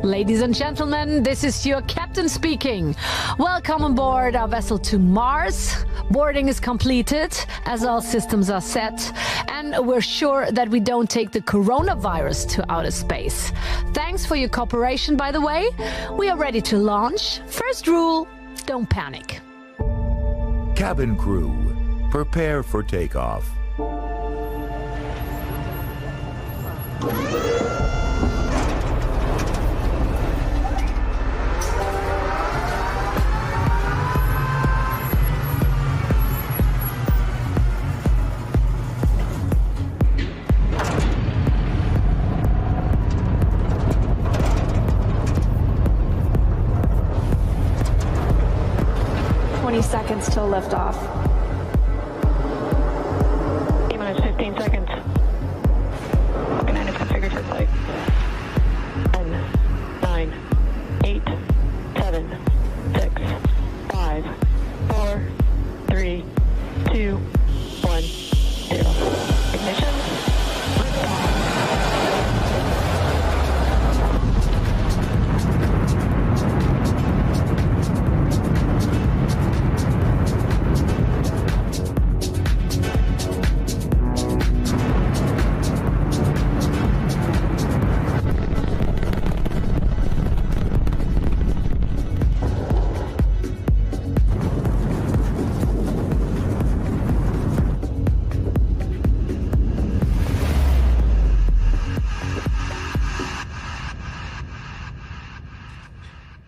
Ladies and gentlemen, this is your captain speaking. Welcome on board our vessel to Mars. Boarding is completed as all systems are set, and we're sure that we don't take the coronavirus to outer space. Thanks for your cooperation, by the way. We are ready to launch. First rule, don't panic. Cabin crew, prepare for takeoff. 20 seconds till liftoff. T-minus 15 seconds. Good night, configure for flight. 10, 9, 8, 7, 6, 5, 4, 3, 2, 1, 0. Ignition.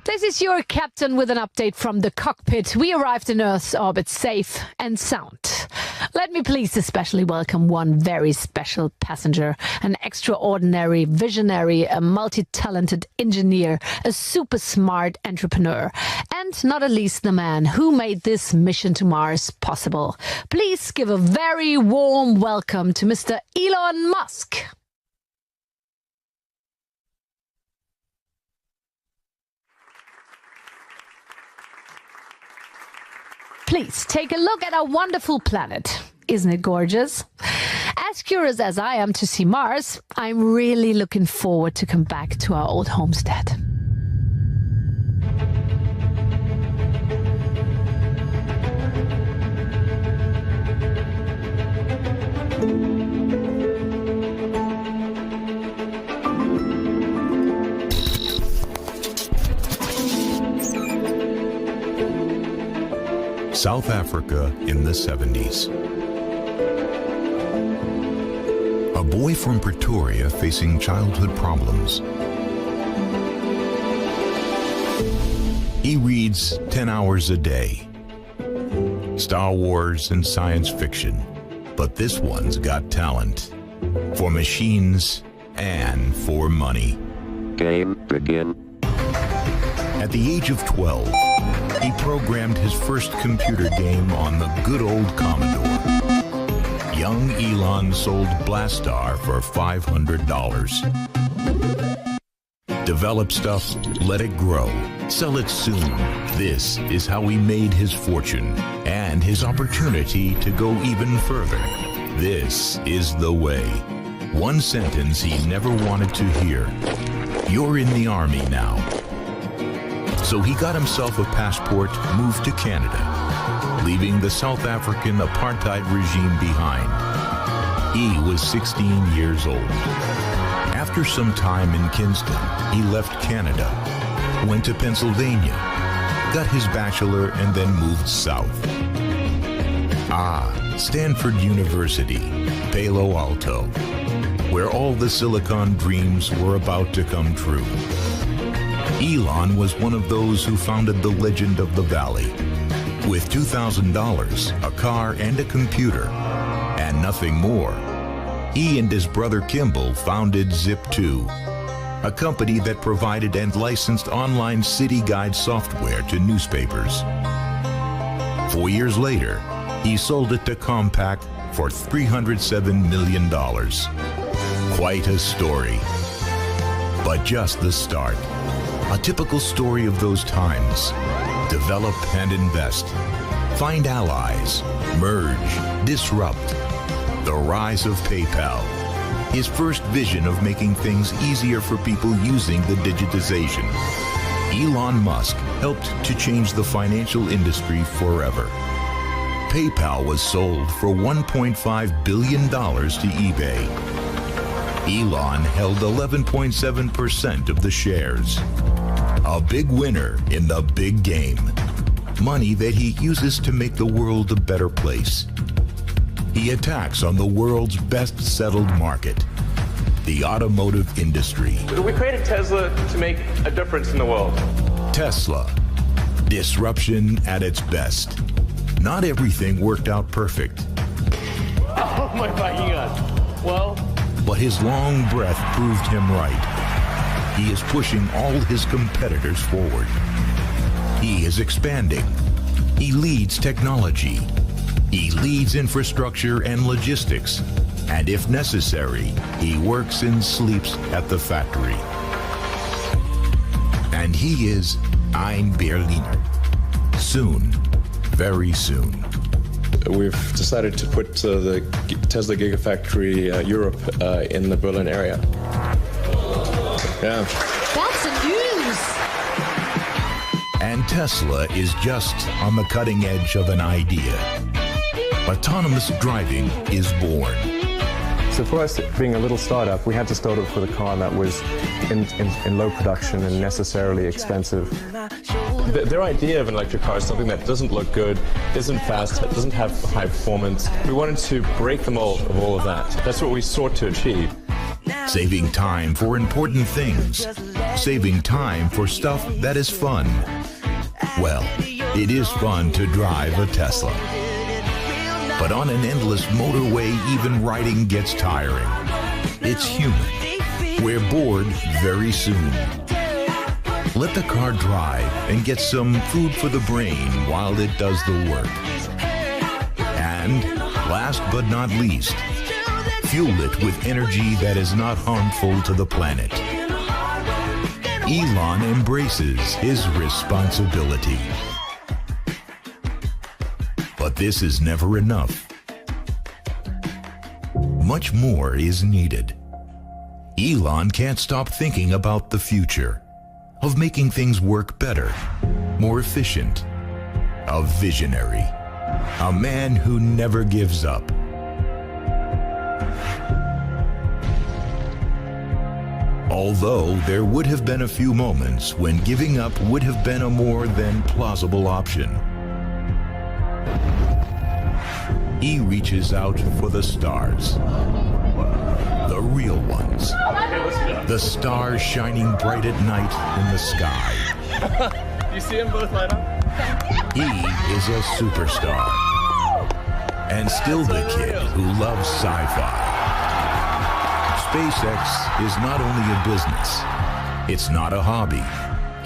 This is your captain with an update from the cockpit. We arrived in Earth's orbit safe and sound. Let me please especially welcome one very special passenger, an extraordinary visionary, a multi-talented engineer, a super smart entrepreneur, and not at least the man who made this mission to Mars possible. Please give a very warm welcome to Mr. Elon Musk. Please take a look at our wonderful planet. Isn't it gorgeous? As curious as I am to see Mars, I'm really looking forward to come back to our old homestead. South Africa in the 70s. A boy from Pretoria facing childhood problems. He reads 10 hours a day. Star Wars and science fiction. But this one's got talent. For machines and for money. Game begin. At the age of 12, he programmed his first computer game on the good old Commodore. Young Elon sold Blastar for $500. Develop stuff, let it grow, sell it soon. This is how he made his fortune and his opportunity to go even further. This is the way. One sentence he never wanted to hear. You're in the army now. So he got himself a passport, moved to Canada, leaving the South African apartheid regime behind. He was 16 years old. After some time in Kingston, he left Canada, went to Pennsylvania, got his bachelor, and then moved south. Stanford University, Palo Alto, where all the Silicon dreams were about to come true. Elon was one of those who founded the legend of the Valley. With $2,000, a car, and a computer, and nothing more, he and his brother Kimball founded Zip2, a company that provided and licensed online city guide software to newspapers. 4 years later, he sold it to Compaq for $307 million. Quite a story. But just the start. A typical story of those times. Develop and invest. Find allies. Merge. Disrupt. The rise of PayPal. his first vision of making things easier for people using the digitization. Elon Musk helped to change the financial industry forever. PayPal was sold for $1.5 billion to eBay. Elon held 11.7% of the shares. A big winner in the big game. Money that he uses to make the world a better place. He attacks on the world's best settled market, the automotive industry. We created Tesla to make a difference in the world. Tesla. Disruption at its best. Not everything worked out perfect. Oh my God. Well, but his long breath proved him right. He is pushing all his competitors forward. He is expanding. He leads technology. He leads infrastructure and logistics. And if necessary, he works and sleeps at the factory. And he is ein Berliner. Soon, very soon. We've decided to put the Tesla Gigafactory Europe in the Berlin area. Yeah. That's the news. And Tesla is just on the cutting edge of an idea. Autonomous driving is born. So for us, being a little startup, we had to start off with a car that was in low production and necessarily expensive. Their idea of an electric car is something that doesn't look good, isn't fast, doesn't have high performance. We wanted to break the mold of all of that. That's what we sought to achieve. Saving time for important things. Saving time for stuff that is fun. Well, it is fun to drive a Tesla. But on an endless motorway, even riding gets tiring. It's human. We're bored very soon. Let the car drive and get some food for the brain while it does the work. And last but not least, fuel it with energy that is not harmful to the planet. Elon embraces his responsibility. But this is never enough. Much more is needed. Elon can't stop thinking about the future, of making things work better, more efficient. A visionary, a man who never gives up. Although there would have been a few moments when giving up would have been a more than plausible option. He reaches out for the stars. The real ones. The stars shining bright at night in the sky. you see them both light up? He is a superstar. And still the kid who loves sci-fi. SpaceX is not only a business. It's not a hobby.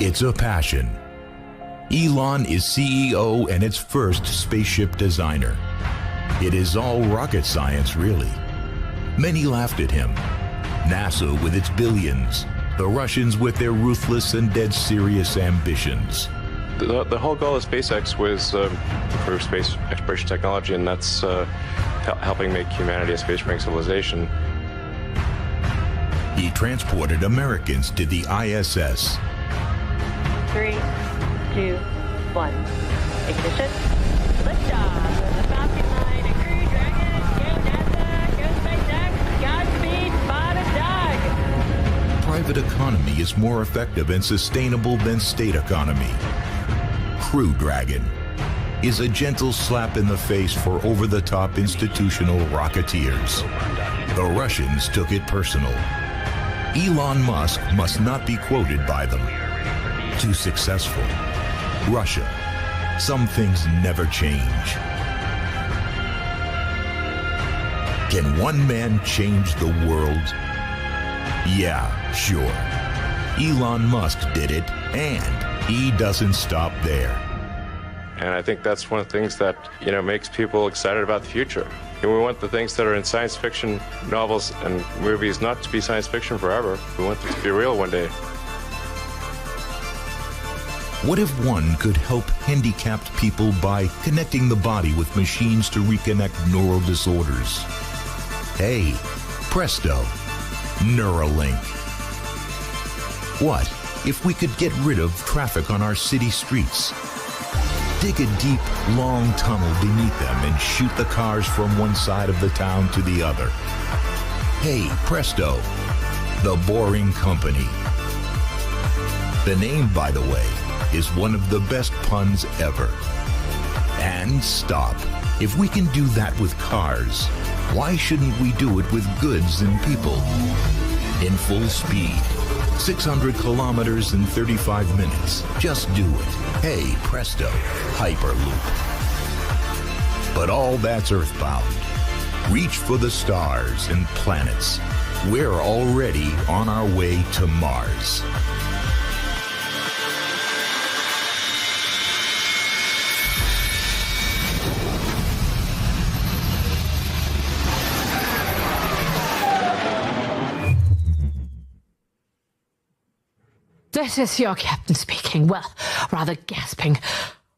It's a passion. Elon is CEO and its first spaceship designer. It is all rocket science, really. Many laughed at him. NASA with its billions. The Russians with their ruthless and dead serious ambitions. The whole goal of SpaceX was for space exploration technology, and that's helping make humanity a space-faring civilization. He transported Americans to the ISS. 3, 2, 1. Ignition. Liftoff. The Falcon 9 and Crew Dragon. Go NASA. Go SpaceX. Godspeed. Spot dog. Private economy is more effective and sustainable than state economy. Crew Dragon is a gentle slap in the face for over-the-top institutional rocketeers. The Russians took it personal. Elon Musk must not be quoted by them. Too successful. Russia. Some things never change. Can one man change the world? Yeah, sure. Elon Musk did it, and he doesn't stop there. And I think that's one of the things that, makes people excited about the future. We want the things that are in science fiction novels and movies not to be science fiction forever. We want them to be real one day. What if one could help handicapped people by connecting the body with machines to reconnect neural disorders? Hey, Presto, Neuralink. What if we could get rid of traffic on our city streets? Dig a deep, long tunnel beneath them and shoot the cars from one side of the town to the other. Hey, Presto, the Boring Company. The name, by the way, is one of the best puns ever. And stop. If we can do that with cars, why shouldn't we do it with goods and people? In full speed, 600 kilometers in 35 minutes. Just do it. Hey, Presto, Hyperloop. But all that's earthbound. Reach for the stars and planets. We're already on our way to Mars. This is your captain speaking. Well, rather gasping.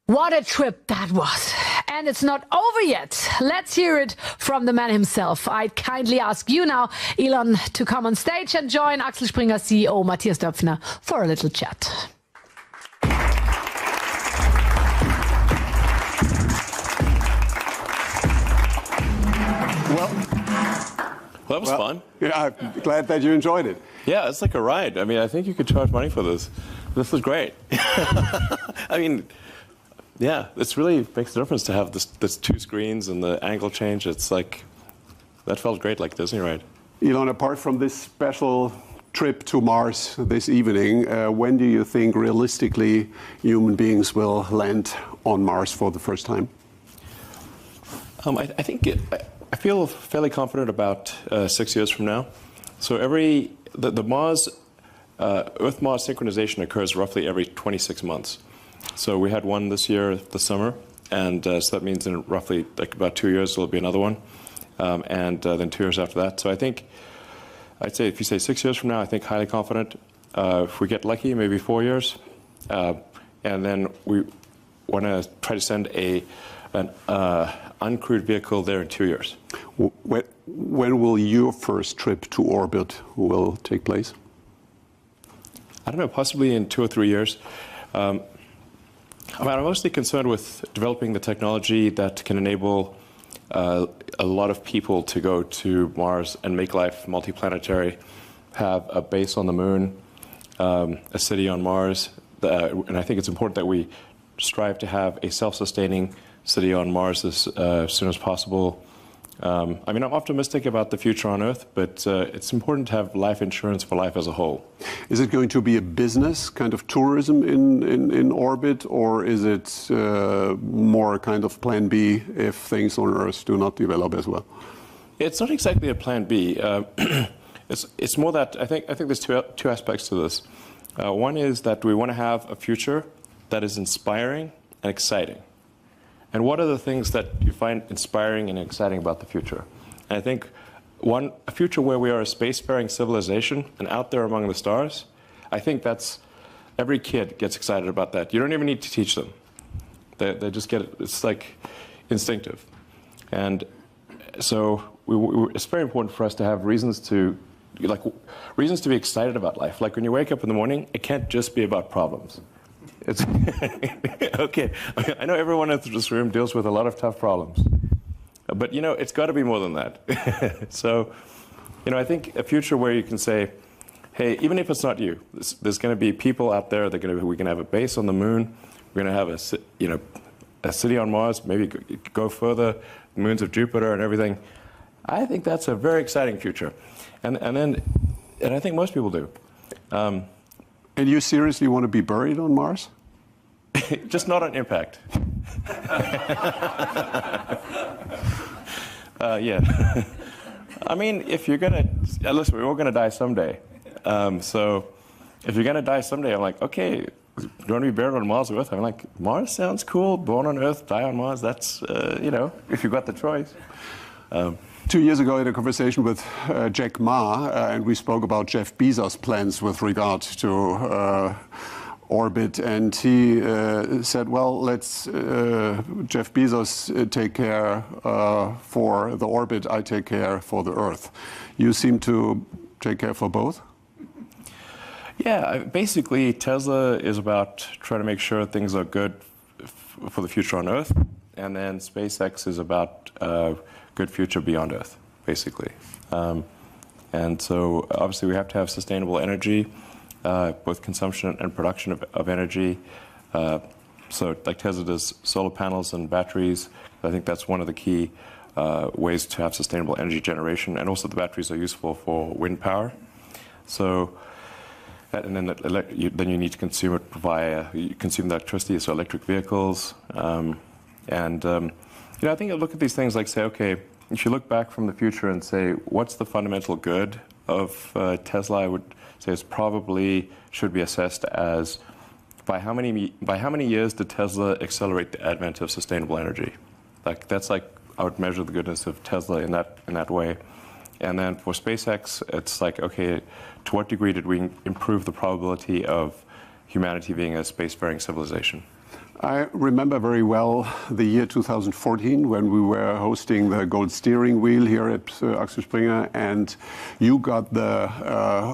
What a trip that was. And it's not over yet. Let's hear it from the man himself. I'd kindly ask you now, Elon, to come on stage and join Axel Springer CEO Matthias Döpfner for a little chat. Well, that was fun. Yeah, I'm glad that you enjoyed it. Yeah, it's like a ride. I mean, I think you could charge money for this. This was great. I mean, yeah, this really makes a difference to have this two screens and the angle change. It's like, that felt great, like Disney ride. Elon, apart from this special trip to Mars this evening, when do you think realistically human beings will land on Mars for the first time? I feel fairly confident about 6 years from now. So the Mars, Earth-Mars synchronization occurs roughly every 26 months. So we had one this year, the summer, and so that means in roughly like about 2 years there'll be another one, and then 2 years after that. So I'd say if you say 6 years from now, I think highly confident. If we get lucky, maybe 4 years, and then we want to try to send an uncrewed vehicle there in 2 years. When will your first trip to orbit will take place? I don't know, possibly in 2 or 3 years. I'm mostly concerned with developing the technology that can enable a lot of people to go to Mars and make life multiplanetary, have a base on the moon, a city on Mars, and I think it's important that we strive to have a self-sustaining city on Mars as soon as possible. I mean, I'm optimistic about the future on Earth, but it's important to have life insurance for life as a whole. Is it going to be a business, kind of tourism in orbit, or is it more a kind of plan B if things on Earth do not develop as well? It's not exactly a plan B. It's more that I think there's two aspects to this. One is that we want to have a future that is inspiring and exciting. And what are the things that you find inspiring and exciting about the future? And I think a future where we are a spacefaring civilization and out there among the stars, I think every kid gets excited about that. You don't even need to teach them. They just get it. It's like instinctive. And so it's very important for us to have reasons to be excited about life. Like when you wake up in the morning, it can't just be about problems. It's okay. I know everyone in this room deals with a lot of tough problems, but it's got to be more than that. So, I think a future where you can say, hey, even if it's not you, there's going to be people out there. We can have a base on the moon. We're going to have a city on Mars. Maybe go further, moons of Jupiter and everything. I think that's a very exciting future, and I think most people do. And you seriously want to be buried on Mars? Just not on impact. Yeah. I mean, if you're going to... Listen, we're all going to die someday. So if you're going to die someday, I'm like, okay, do you want to be buried on Mars or Earth? I'm like, Mars sounds cool. Born on Earth, die on Mars. That's, if you've got the choice. 2 years ago, I had a conversation with Jack Ma, and we spoke about Jeff Bezos' plans with regard to orbit, and he said, well, let's Jeff Bezos take care for the orbit, I take care for the Earth. You seem to take care for both? Yeah, basically Tesla is about trying to make sure things are good for the future on Earth, and then SpaceX is about a good future beyond Earth, basically. And so obviously we have to have sustainable energy, both consumption and production of energy. So like Tesla does solar panels and batteries. I think that's one of the key ways to have sustainable energy generation, and also the batteries are useful for wind power. So and then you need to consume it via, you consume the electricity, so electric vehicles. I think you look at these things like say, okay, if you look back from the future and say, what's the fundamental good of Tesla? I would say it's probably should be assessed as by how many years did Tesla accelerate the advent of sustainable energy? Like that's like I would measure the goodness of Tesla in that way. And then for SpaceX, it's like, okay, to what degree did we improve the probability of humanity being a spacefaring civilization? I remember very well the year 2014 when we were hosting the Gold Steering Wheel here at Axel Springer, and you got the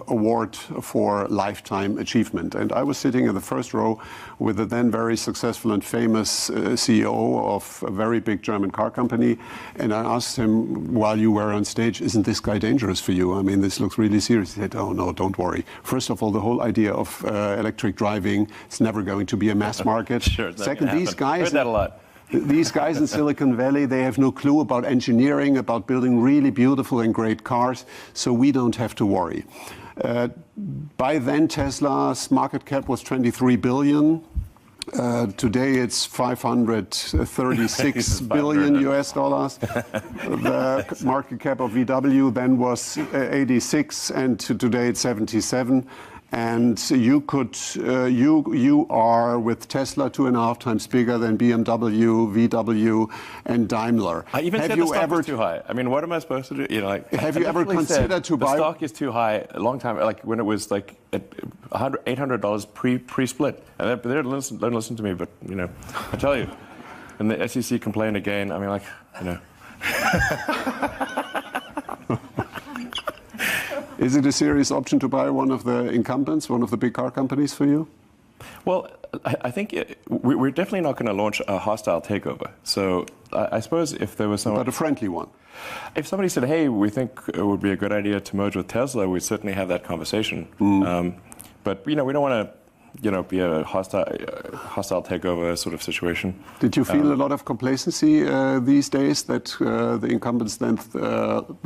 award for Lifetime Achievement. And I was sitting in the first row with the then very successful and famous CEO of a very big German car company, and I asked him while you were on stage, isn't this guy dangerous for you? I mean, this looks really serious. He said, oh no, don't worry. First of all, the whole idea of electric driving is never going to be a mass market. Sure. Second, these guys, heard that a lot. These guys in Silicon Valley, they have no clue about engineering, about building really beautiful and great cars, so we don't have to worry. By then, Tesla's market cap was 23 billion. Today it's 536 billion US dollars. The market cap of VW then was 86, and today it's 77. And you are with Tesla 2.5 times bigger than BMW, VW, and Daimler. I even said the stock is too high. I mean, what am I supposed to do? Have you ever considered to buy? The stock is too high a long time, like when it was like at $800 pre-split. And they don't listen to me, but I tell you, and the SEC complained again. I mean, Is it a serious option to buy one of the incumbents, one of the big car companies for you? Well, I think we're definitely not going to launch a hostile takeover. So I suppose if there was someone... But a friendly one. If somebody said, hey, we think it would be a good idea to merge with Tesla, we'd certainly have that conversation. But, we don't want to be a hostile takeover sort of situation. Did you feel a lot of complacency these days that the incumbents then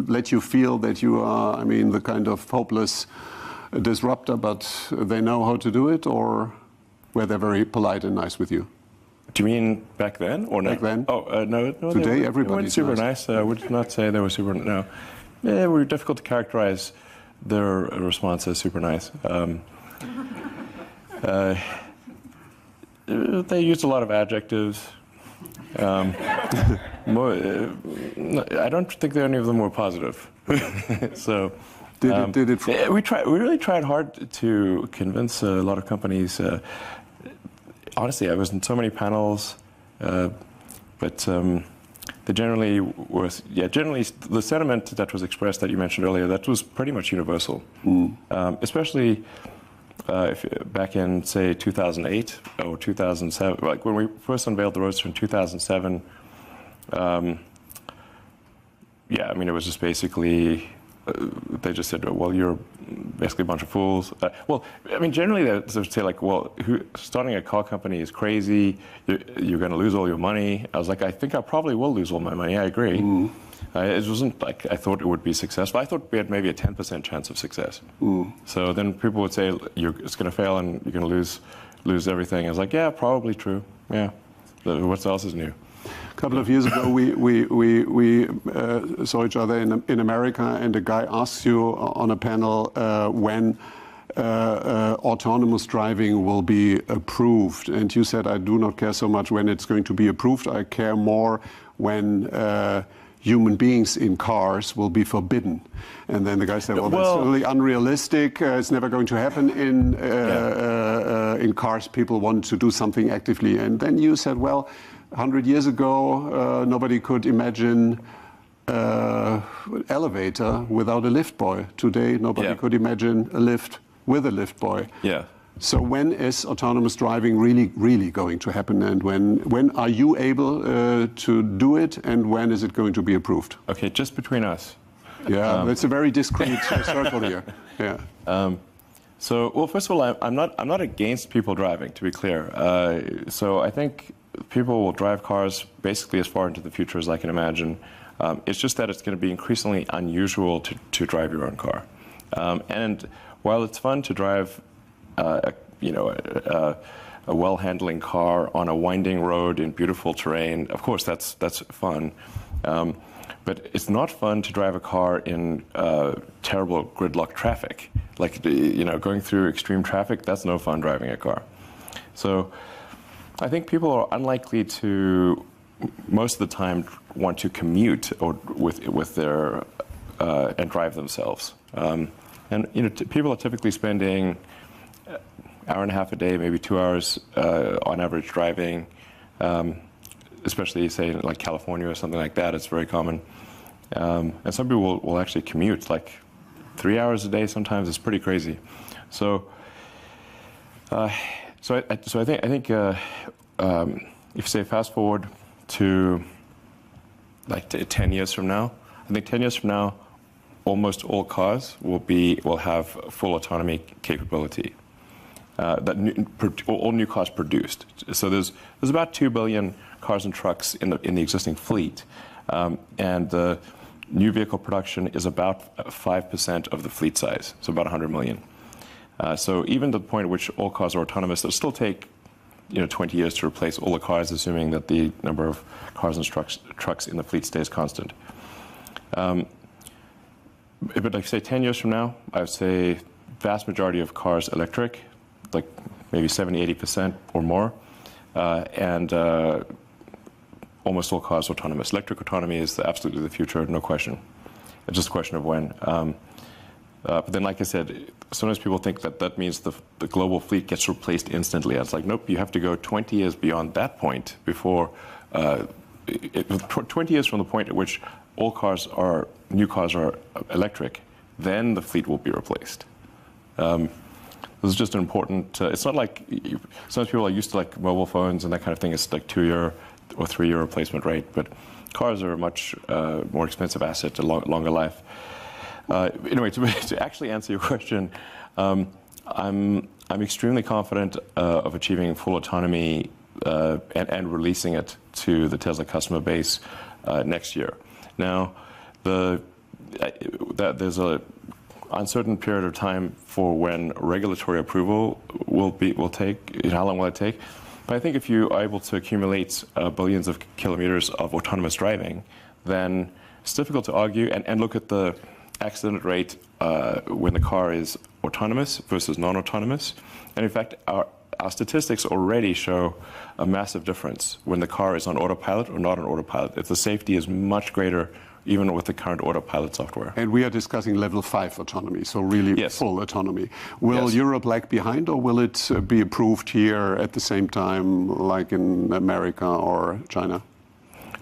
let you feel that you are, the kind of hopeless disruptor, but they know how to do it, or were they very polite and nice with you? Do you mean back then or now? Back then? Oh, no. Today everybody's super nice. I would not say they were super, no. Yeah, they were difficult to characterize their response as super nice. They used a lot of adjectives. I don't think any of them were positive. So we really tried hard to convince a lot of companies. Honestly, I was in so many panels, but they generally were. Yeah, generally the sentiment that was expressed that you mentioned earlier, that was pretty much universal, especially. Back in, say, 2008 or 2007, like when we first unveiled the Roadster in 2007, it was just basically, they just said, well, you're basically a bunch of fools. Generally they would say, like, well, starting a car company is crazy, you're going to lose all your money. I was like, I think I probably will lose all my money, I agree. It wasn't like I thought it would be successful. I thought we had maybe a 10% chance of success. So then people would say, it's going to fail and you're going to lose everything. I was like, yeah, probably true. Yeah. What else is new? A couple of years ago, we saw each other in America, and a guy asks you on a panel when autonomous driving will be approved. And you said, I do not care so much when it's going to be approved. I care more when human beings in cars will be forbidden. And then the guy said, well, that's really unrealistic. It's never going to happen in in cars people want to do something actively. And then you said, well, 100 years ago, nobody could imagine elevator without a lift boy. Today, nobody could imagine a lift with a lift boy. Yeah. So when is autonomous driving really going to happen, and when are you able to do it, and when is it going to be approved? Okay, just between us. Yeah, it's a very discreet circle here. Yeah. So, well, first of all, I'm not against people driving, to be clear. So I think people will drive cars basically as far into the future as I can imagine. It's just that it's going to be increasingly unusual to drive your own car. And while it's fun to drive a well-handling car on a winding road in beautiful terrain, of course that's fun. But it's not fun to drive a car in terrible gridlock traffic. Like, going through extreme traffic, that's no fun driving a car. So I think people are unlikely to, most of the time, want to commute or with their and drive themselves. People are typically spending an hour and a half a day, maybe 2 hours on average driving, especially say in like California or something like that. It's very common. And some people will actually commute like 3 hours a day. Sometimes it's pretty crazy. So, I think if you say fast forward to like 10 years from now, I think 10 years from now, almost all cars will have full autonomy capability. All new cars produced. So there's about 2 billion cars and trucks in the existing fleet, and the new vehicle production is about 5% of the fleet size, so about 100 million. So even to the point at which all cars are autonomous, it'll still take 20 years to replace all the cars, assuming that the number of cars and trucks in the fleet stays constant. But like say 10 years from now, I would say vast majority of cars electric, like maybe 70-80% or more, and almost all cars autonomous. Electric autonomy is absolutely the future, no question. It's just a question of when. But then, like I said, sometimes people think that means the global fleet gets replaced instantly. It's like, nope, you have to go 20 years beyond that point before, 20 years from the point at which all new cars are electric, then the fleet will be replaced. This is just an important, it's not like, sometimes people are used to like mobile phones and that kind of thing. It's like 2-year or 3-year replacement rate, but cars are a much more expensive asset, a longer life. Anyway, to actually answer your question, I'm extremely confident of achieving full autonomy and releasing it to the Tesla customer base next year. Now, there's a uncertain period of time for when regulatory approval will take. How long will it take? But I think if you are able to accumulate billions of kilometers of autonomous driving, then it's difficult to argue and look at the accident rate when the car is autonomous versus non-autonomous. And in fact, our statistics already show a massive difference when the car is on autopilot or not on autopilot. If the safety is much greater even with the current autopilot software. And we are discussing level 5 autonomy, so really full autonomy. Will Europe lag behind, or will it be approved here at the same time like in America or China?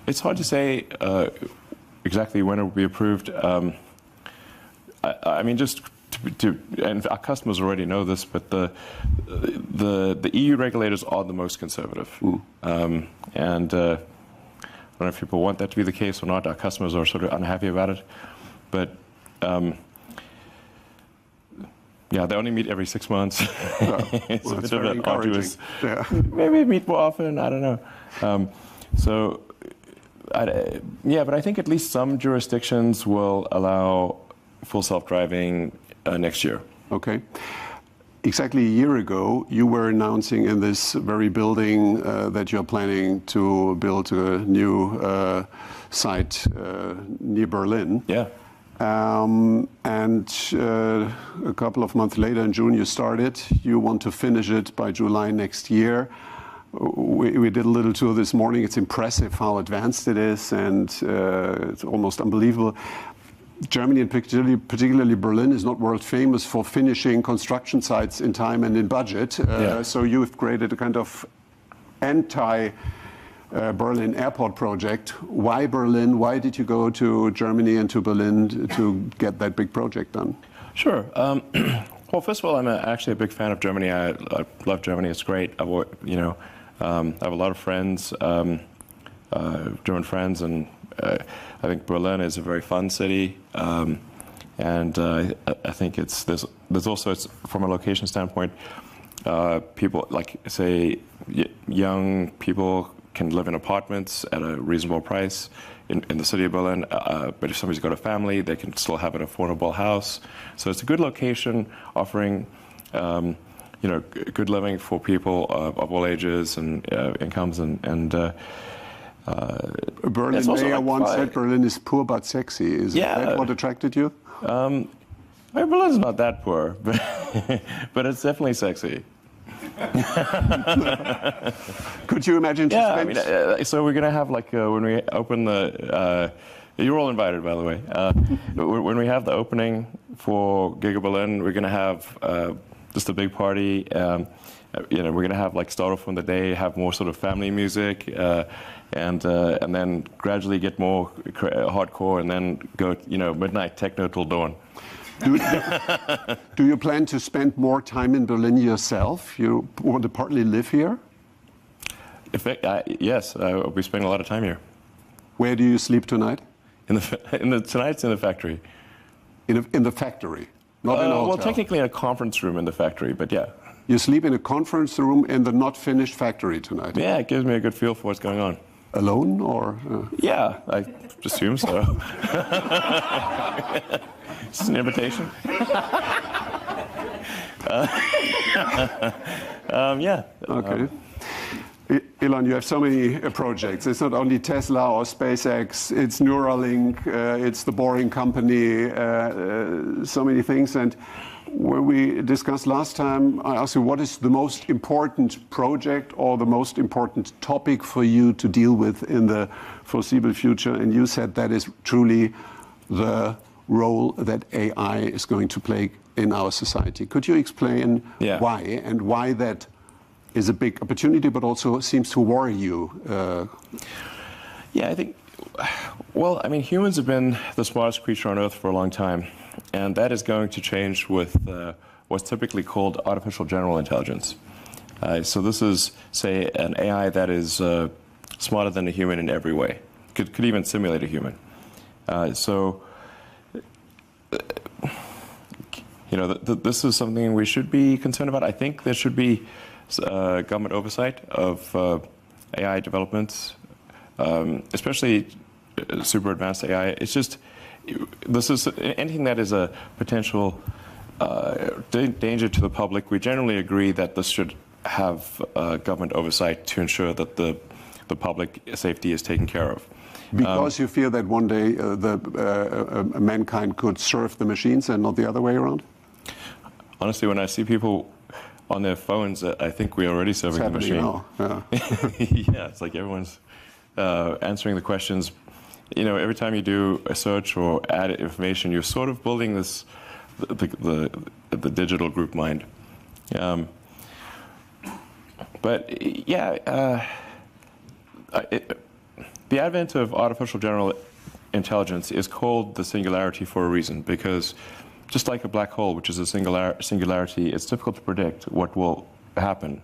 It's hard to say exactly when it will be approved. I mean, just and our customers already know this, but the EU regulators are the most conservative. And I don't know if people want that to be the case or not. Our customers are sort of unhappy about it. But yeah, they only meet every 6 months. It's a bit of an arduous. Yeah. Maybe meet more often. I don't know. But I think at least some jurisdictions will allow full self-driving next year. Okay. Exactly a year ago, you were announcing in this very building that you're planning to build a new site near Berlin. Yeah. And a couple of months later, in June, you started. You want to finish it by July next year. We did a little tour this morning. It's impressive how advanced it is, and it's almost unbelievable. Germany, and particularly Berlin, is not world famous for finishing construction sites in time and in budget. So you've created a kind of anti-Berlin airport project. Why Berlin? Why did you go to Germany and to Berlin to get that big project done? Sure. Well, first of all, I'm actually a big fan of Germany. I love Germany. It's great. I have a lot of friends, German friends, and I think Berlin is a very fun city. And I think there's also, from a location standpoint, people like, say, young people can live in apartments at a reasonable price in the city of Berlin, but if somebody's got a family, they can still have an affordable house. So it's a good location, offering good living for people of all ages and incomes. Berlin mayor once said Berlin is poor but sexy. Is that what attracted you? Berlin's not that poor, but it's definitely sexy. Could you imagine to spend... so we're going to have, when we open the... you're all invited, by the way. When we have the opening for Giga Berlin, we're going to have just a big party. We're going to have, start off on the day, have more sort of family music, and then gradually get more hardcore, and then go, midnight techno till dawn. Do you plan to spend more time in Berlin yourself? You want to partly live here? Yes, I'll be spending a lot of time here. Where do you sleep tonight? Tonight's in the factory. In the factory, not in a hotel? Well, technically in a conference room in the factory, but yeah. You sleep in a conference room in the not finished factory tonight? Yeah, it gives me a good feel for what's going on. Alone, or? Yeah, I assume so. Is this an invitation? Yeah. Okay. Elon, you have so many projects. It's not only Tesla or SpaceX, it's Neuralink, it's the Boring Company, so many things. And when we discussed last time, I asked you, what is the most important project or the most important topic for you to deal with in the foreseeable future? And you said that is truly the role that AI is going to play in our society. Could you explain why, and why that is a big opportunity, but also seems to worry you? Yeah, I think, humans have been the smartest creature on Earth for a long time, and that is going to change with what's typically called artificial general intelligence. So this is, say, an AI that is smarter than a human in every way, could even simulate a human. This is something we should be concerned about. I think there should be government oversight of AI developments, especially super advanced AI. It's just, this is anything that is a potential danger to the public. We generally agree that this should have government oversight to ensure that the public safety is taken care of. Because you fear that one day mankind could serve the machines and not the other way around? Honestly, when I see people on their phones, I think we're already serving the machine. Now. Yeah. Yeah, it's like everyone's answering the questions. Every time you do a search or add information, you're sort of building this, the digital group mind. The advent of artificial general intelligence is called the singularity for a reason, because just like a black hole, which is a singularity, it's difficult to predict what will happen.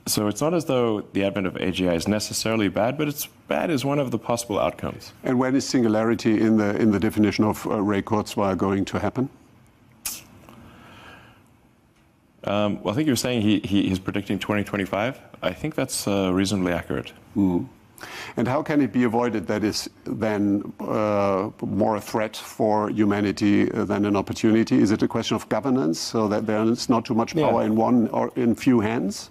So it's not as though the advent of AGI is necessarily bad, but it's bad as one of the possible outcomes. And when is singularity in the definition of Ray Kurzweil going to happen? I think you were saying he's predicting 2025. I think that's reasonably accurate. Mm. And how can it be avoided that is then more a threat for humanity than an opportunity? Is it a question of governance, so that there is not too much power in one or in few hands?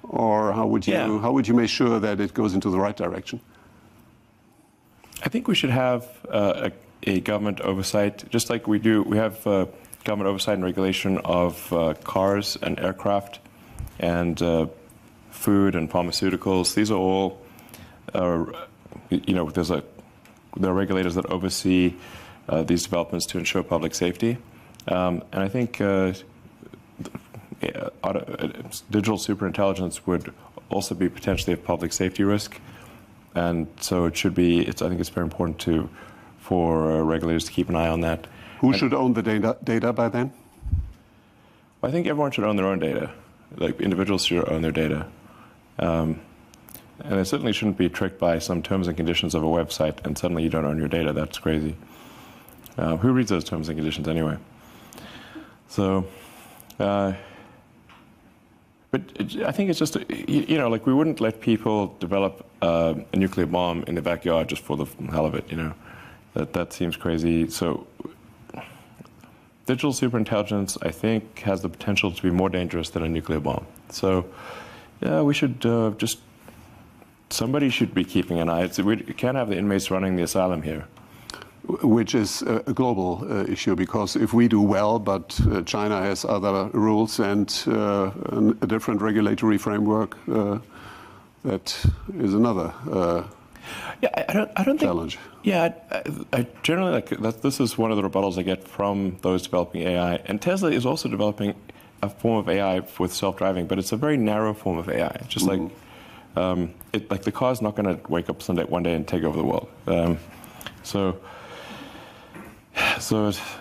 Or how would you make sure that it goes into the right direction? I think we should have a government oversight, just like we do. We have government oversight and regulation of cars and aircraft and food and pharmaceuticals. These are all, there's a there are regulators that oversee these developments to ensure public safety. And I think digital superintelligence would also be potentially a public safety risk. And so it should be, I think it's very important for regulators to keep an eye on that. Who should own the data by then? I think everyone should own their own data. Like individuals should own their data. And they certainly shouldn't be tricked by some terms and conditions of a website and suddenly you don't own your data. That's crazy. Who reads those terms and conditions anyway? So, but I think it's just, like we wouldn't let people develop a nuclear bomb in the backyard just for the hell of it, That seems crazy. So digital superintelligence, I think, has the potential to be more dangerous than a nuclear bomb. So, yeah, we should somebody should be keeping an eye. We can't have the inmates running the asylum here. Which is a global issue, because if we do well, but China has other rules and a different regulatory framework, that is another I don't challenge. Think, yeah, I generally like that. This is one of the rebuttals I get from those developing AI. And Tesla is also developing a form of AI with self-driving, but it's a very narrow form of AI. It's just like the car's not going to wake up one day and take over the world. So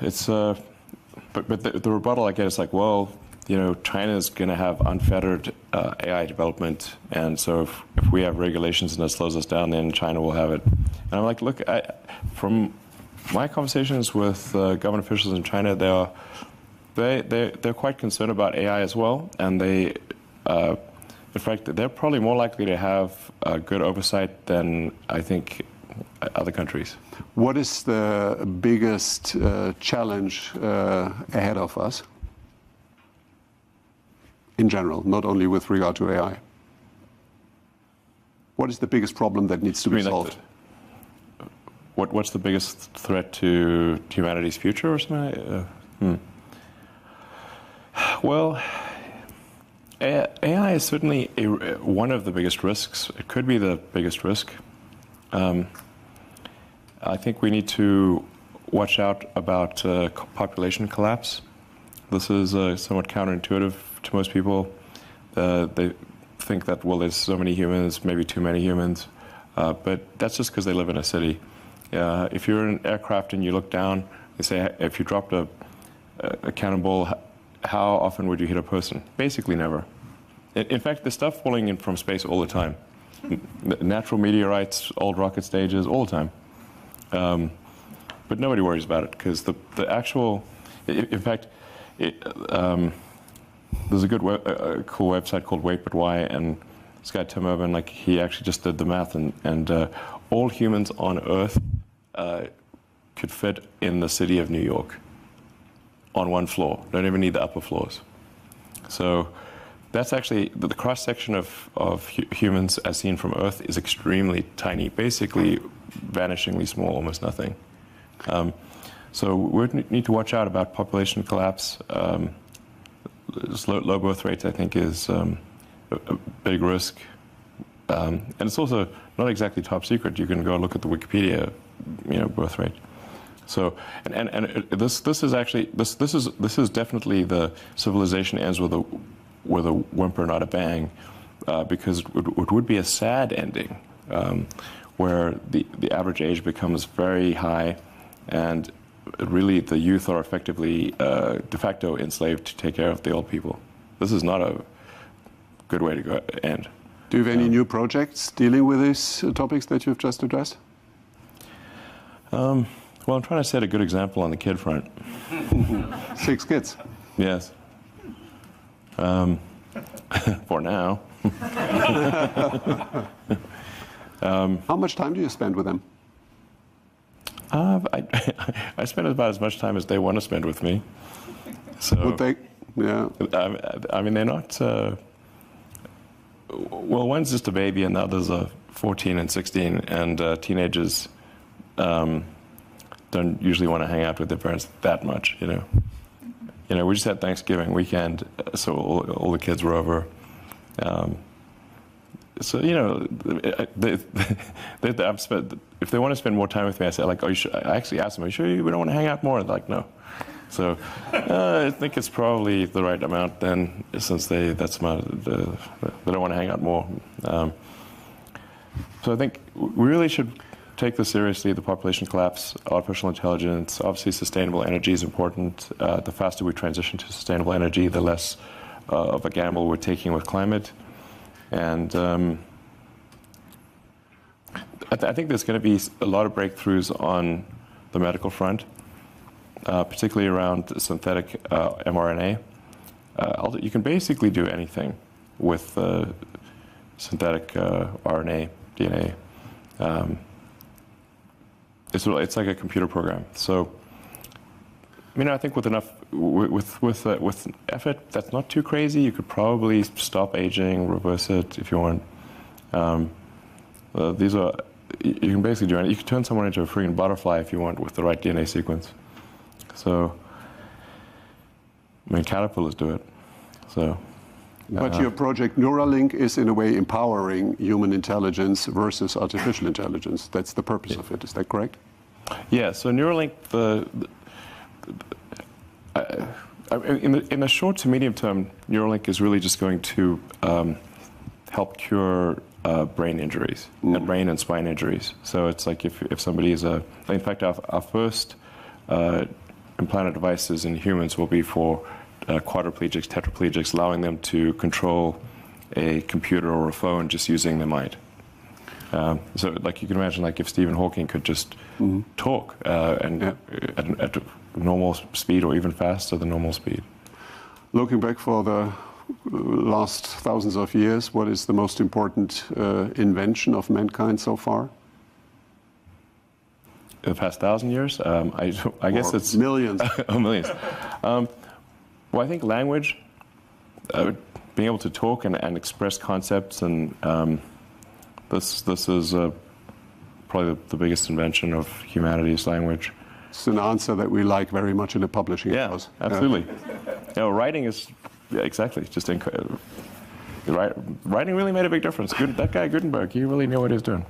it's but the rebuttal I get is like, well, China's going to have unfettered AI development, and so if we have regulations and it slows us down, then China will have it. And I'm like, look, from my conversations with government officials in China, they're quite concerned about AI as well, and in fact, they're probably more likely to have good oversight than I think other countries. What is the biggest challenge ahead of us? In general, not only with regard to AI. What is the biggest problem that needs to be solved? What's the biggest threat to humanity's future or something? Well, AI is certainly one of the biggest risks. It could be the biggest risk. I think we need to watch out about population collapse. This is somewhat counterintuitive to most people. They think that, well, there's so many humans, maybe too many humans, but that's just because they live in a city. If you're in an aircraft and you look down, they say, if you dropped a cannonball, how often would you hit a person? Basically never. In fact, there's stuff falling in from space all the time. Natural meteorites, old rocket stages, all the time. But nobody worries about it because the actual, in fact, there's a good cool website called Wait But Why, and this guy Tim Urban, he actually just did the math, and all humans on Earth could fit in the city of New York on one floor. Don't even need the upper floors. So that's actually the cross section of humans as seen from Earth is extremely tiny, basically vanishingly small, almost nothing. So we need to watch out about population collapse. Low birth rates, I think, is a big risk. And it's also not exactly top secret. You can go look at the Wikipedia, birth rate. So, and this is actually this is definitely the civilization ends with a whimper, not a bang, because it would be a sad ending, where the average age becomes very high, and really the youth are effectively de facto enslaved to take care of the old people. This is not a good way to end. Do you have any new projects dealing with these topics that you've just addressed? Well, I'm trying to set a good example on the kid front. 6 kids. Yes. For now. How much time do you spend with them? I spend about as much time as they want to spend with me. So, would they? Yeah. I mean, they're not. Well, one's just a baby, and the others are 14 and 16, and teenagers don't usually want to hang out with their parents that much. We just had Thanksgiving weekend, so all the kids were over. So if they want to spend more time with me, I say like, I actually ask them, "Are you sure we don't want to hang out more?" And they're like, no. So I think it's probably the right amount then, since they don't want to hang out more. So I think we really should take this seriously. The population collapse, artificial intelligence, obviously sustainable energy is important. The faster we transition to sustainable energy, the less of a gamble we're taking with climate. And I think there's going to be a lot of breakthroughs on the medical front, particularly around synthetic mRNA. You can basically do anything with synthetic RNA, DNA. It's like a computer program. So, I think with enough, with effort, that's not too crazy. You could probably stop aging, reverse it if you want. You can basically do anything. You can turn someone into a freaking butterfly if you want with the right DNA sequence. So, caterpillars do it. So. But your project Neuralink is in a way empowering human intelligence versus artificial intelligence. That's the purpose of it. Is that correct? Yeah. So Neuralink, in the short to medium term, Neuralink is really just going to help cure brain injuries, and brain and spine injuries. So it's like if somebody is in fact, our first implanted devices in humans will be for quadriplegics, tetraplegics, allowing them to control a computer or a phone just using their mind. So, like you can imagine, like if Stephen Hawking could just talk at normal speed or even faster than normal speed. Looking back for the last thousands of years, what is the most important invention of mankind so far? The past 1,000 years? I guess it's millions. Oh, millions. Well, I think language, being able to talk and express concepts, and this is probably the biggest invention of humanity is language. It's an answer that we like very much in the publishing house. Absolutely. Writing is exactly just writing really made a big difference. That guy Gutenberg, he really knew what he was doing.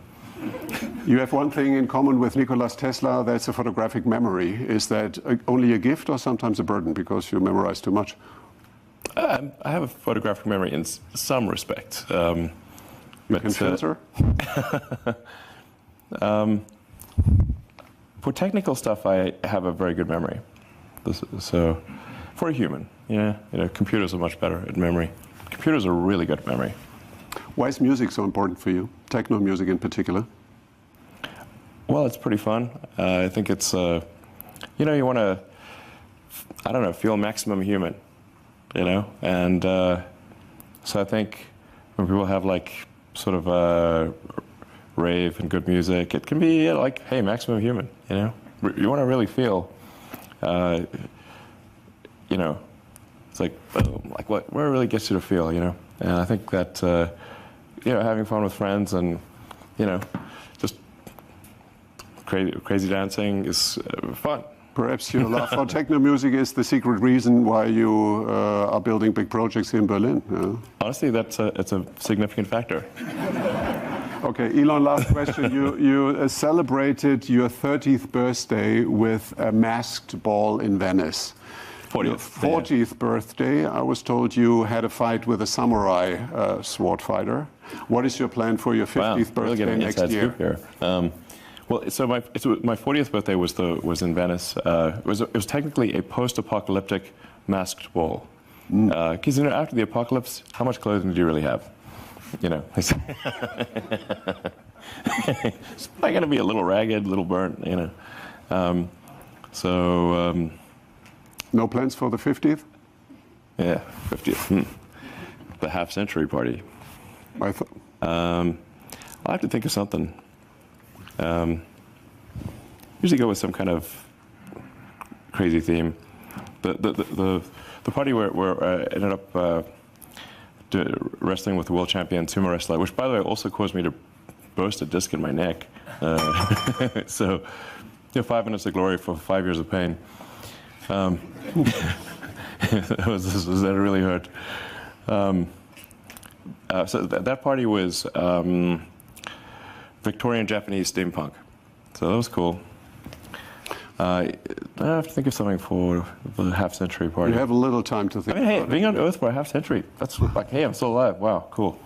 You have one thing in common with Nikola Tesla, that's a photographic memory. Is that only a gift or sometimes a burden because you memorize too much? I have a photographic memory in some respect. You can filter? For technical stuff, I have a very good memory. So, for a human, computers are much better at memory. Computers are really good at memory. Why is music so important for you? Techno music in particular? Well, it's pretty fun. I think it's, you want to, feel maximum human, And so I think when people have sort of rave and good music, it can be like, hey, maximum human, You want to really feel, it's like, boom, where it really gets you to feel, And I think that, having fun with friends and, just crazy dancing is fun. Perhaps your love for techno music is the secret reason why you are building big projects in Berlin. Honestly, it's a significant factor. Okay, Elon, last question. You celebrated your 30th birthday with a masked ball in Venice. 40th birthday, I was told you had a fight with a samurai sword fighter. What is your plan for your 50th birthday next year? Here. So my 40th birthday was in Venice. It was technically a post-apocalyptic masked ball. Because after the apocalypse, how much clothing do you really have? It's probably going to be a little ragged, a little burnt. No plans for the 50th? Yeah, 50th. The half-century party. I'll have to think of something. Usually go with some kind of crazy theme. The party where I ended up wrestling with the world champion sumo wrestler, which by the way also caused me to burst a disc in my neck. So, 5 minutes of glory for 5 years of pain. That really hurt. So that party was Victorian Japanese steampunk. So that was cool. I have to think of something for the half-century party. You have a little time to think. I mean, hey, being on Earth for a half-century, that's like, hey, I'm still alive. Wow, cool.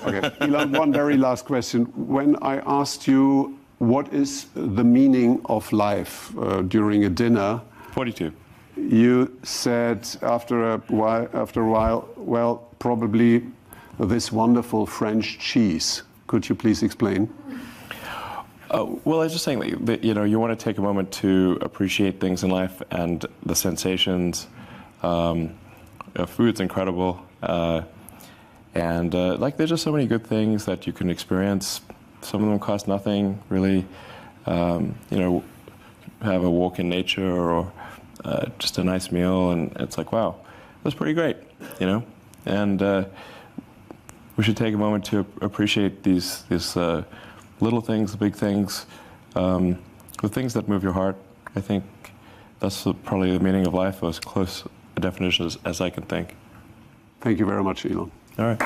Okay, Elon, one very last question. When I asked you what is the meaning of life during a dinner, 42. You said after a while, well, probably this wonderful French cheese. Could you please explain? Well, I was just saying that you want to take a moment to appreciate things in life and the sensations. Food's incredible, and there's just so many good things that you can experience. Some of them cost nothing, really. Have a walk in nature or just a nice meal, and it's like, wow, that's pretty great, And we should take a moment to appreciate these little things, the big things, the things that move your heart. I think that's probably the meaning of life, as close a definition as I can think. Thank you very much, Elon. All right.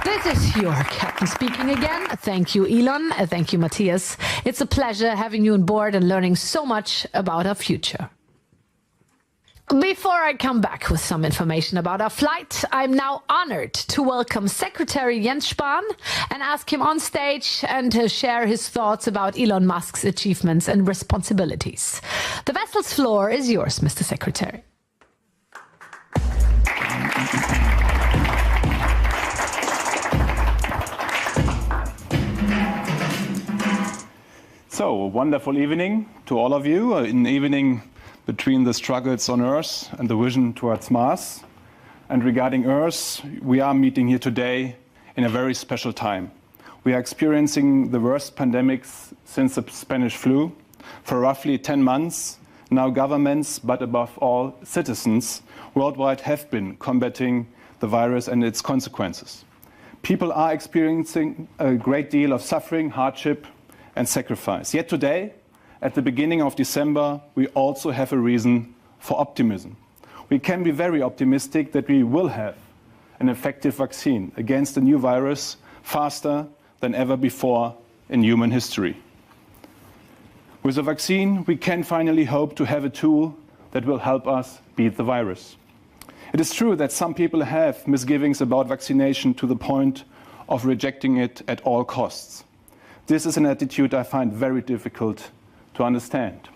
This is your captain speaking again. Thank you, Elon. Thank you, Matthias. It's a pleasure having you on board and learning so much about our future. Before I come back with some information about our flight, I'm now honored to welcome Secretary Jens Spahn and ask him on stage and to share his thoughts about Elon Musk's achievements and responsibilities. The vessel's floor is yours, Mr. Secretary. So, a wonderful evening to all of you. An evening between the struggles on Earth and the vision towards Mars. And regarding Earth, we are meeting here today in a very special time. We are experiencing the worst pandemics since the Spanish flu. For roughly 10 months, now governments, but above all citizens worldwide, have been combating the virus and its consequences. People are experiencing a great deal of suffering, hardship, and sacrifice. Yet today, at the beginning of December, we also have a reason for optimism. We can be very optimistic that we will have an effective vaccine against the new virus faster than ever before in human history. With a vaccine, we can finally hope to have a tool that will help us beat the virus. It is true that some people have misgivings about vaccination to the point of rejecting it at all costs. This is an attitude I find very difficult to understand.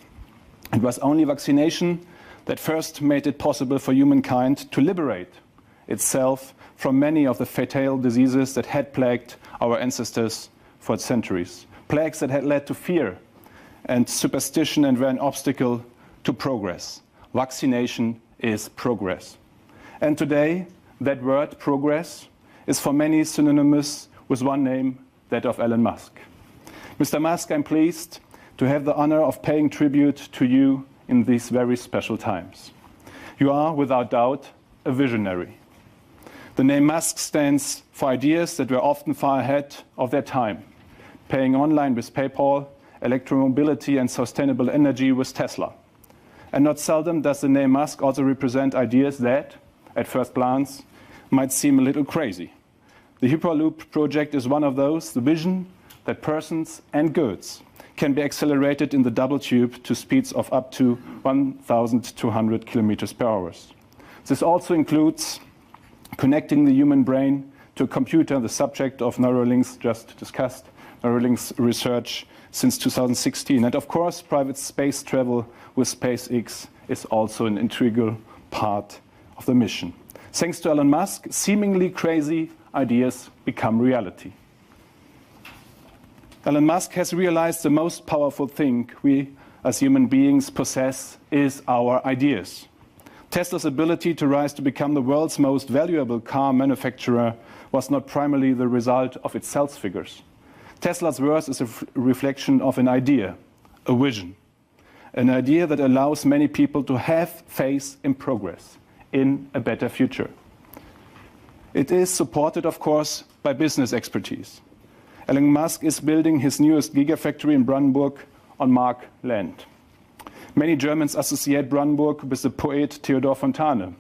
It was only vaccination that first made it possible for humankind to liberate itself from many of the fatal diseases that had plagued our ancestors for centuries. Plagues that had led to fear and superstition and were an obstacle to progress. Vaccination is progress. And today, that word, progress, is for many synonymous with one name, that of Elon Musk. Mr. Musk, I'm pleased to have the honor of paying tribute to you in these very special times. You are, without doubt, a visionary. The name Musk stands for ideas that were often far ahead of their time. Paying online with PayPal, electromobility and sustainable energy with Tesla. And not seldom does the name Musk also represent ideas that, at first glance, might seem a little crazy. The Hyperloop project is one of those, the vision that persons and goods can be accelerated in the double tube to speeds of up to 1,200 kilometers per hour. This also includes connecting the human brain to a computer, the subject of Neuralinks just discussed, Neuralinks research since 2016. And of course, private space travel with SpaceX is also an integral part of the mission. Thanks to Elon Musk, seemingly crazy ideas become reality. Elon Musk has realized the most powerful thing we as human beings possess is our ideas. Tesla's ability to rise to become the world's most valuable car manufacturer was not primarily the result of its sales figures. Tesla's worth is a reflection of an idea, a vision, an idea that allows many people to have faith in progress, in a better future. It is supported, of course, by business expertise. Elon Musk is building his newest gigafactory in Brandenburg on Mark land. Many Germans associate Brandenburg with the poet Theodor Fontane,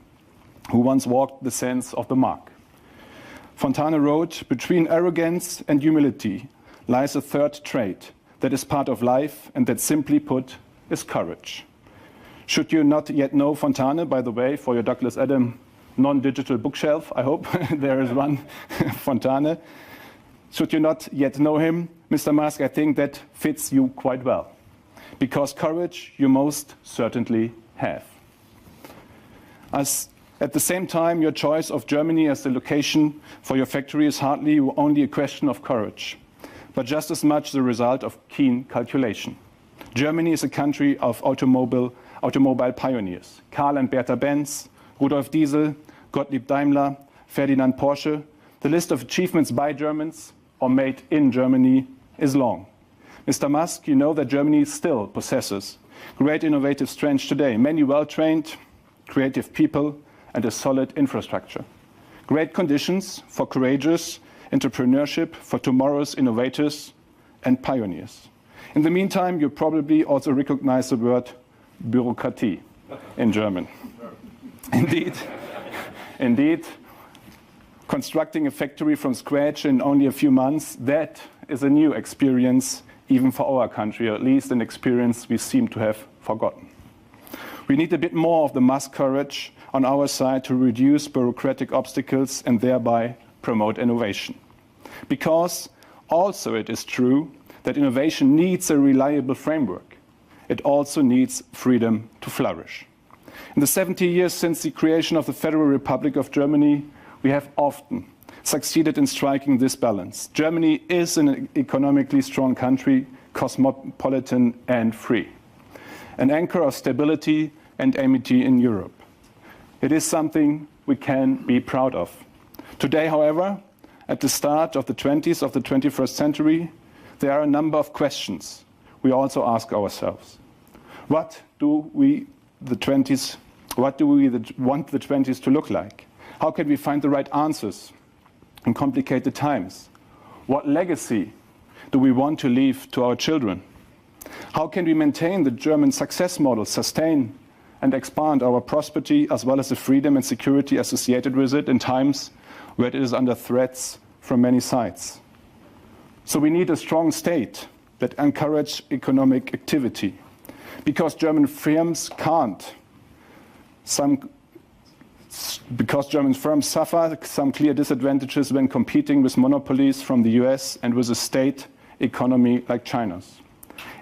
who once walked the sands of the Mark. Fontane wrote, "Between arrogance and humility lies a third trait that is part of life and that, simply put, is courage." Should you not yet know Fontane, by the way, for your Douglas Adams non-digital bookshelf, I hope there is one Fontane. Should you not yet know him, Mr. Musk, I think that fits you quite well, because courage you most certainly have. At the same time, your choice of Germany as the location for your factory is hardly only a question of courage, but just as much the result of keen calculation. Germany is a country of automobile pioneers. Karl and Bertha Benz, Rudolf Diesel, Gottlieb Daimler, Ferdinand Porsche. The list of achievements by Germans or made in Germany is long. Mr. Musk, you know that Germany still possesses great innovative strengths today, many well-trained, creative people, and a solid infrastructure. Great conditions for courageous entrepreneurship, for tomorrow's innovators and pioneers. In the meantime, you probably also recognize the word Bürokratie in German. Indeed, constructing a factory from scratch in only a few months, that is a new experience even for our country, or at least an experience we seem to have forgotten. We need a bit more of the Musk courage on our side to reduce bureaucratic obstacles and thereby promote innovation. Because also it is true that innovation needs a reliable framework. It also needs freedom to flourish. In the 70 years since the creation of the Federal Republic of Germany, we have often succeeded in striking this balance. Germany is an economically strong country, cosmopolitan and free, an anchor of stability and amity in Europe. It is something we can be proud of. Today, however, at the start of the 20s of the 21st century, there are a number of questions we also ask ourselves. What do we want the 20s to look like? How can we find the right answers in complicated times? What legacy do we want to leave to our children? How can we maintain the German success model, sustain and expand our prosperity as well as the freedom and security associated with it in times where it is under threats from many sides? So we need a strong state that encourages economic activity, because German firms suffer some clear disadvantages when competing with monopolies from the US and with a state economy like China's.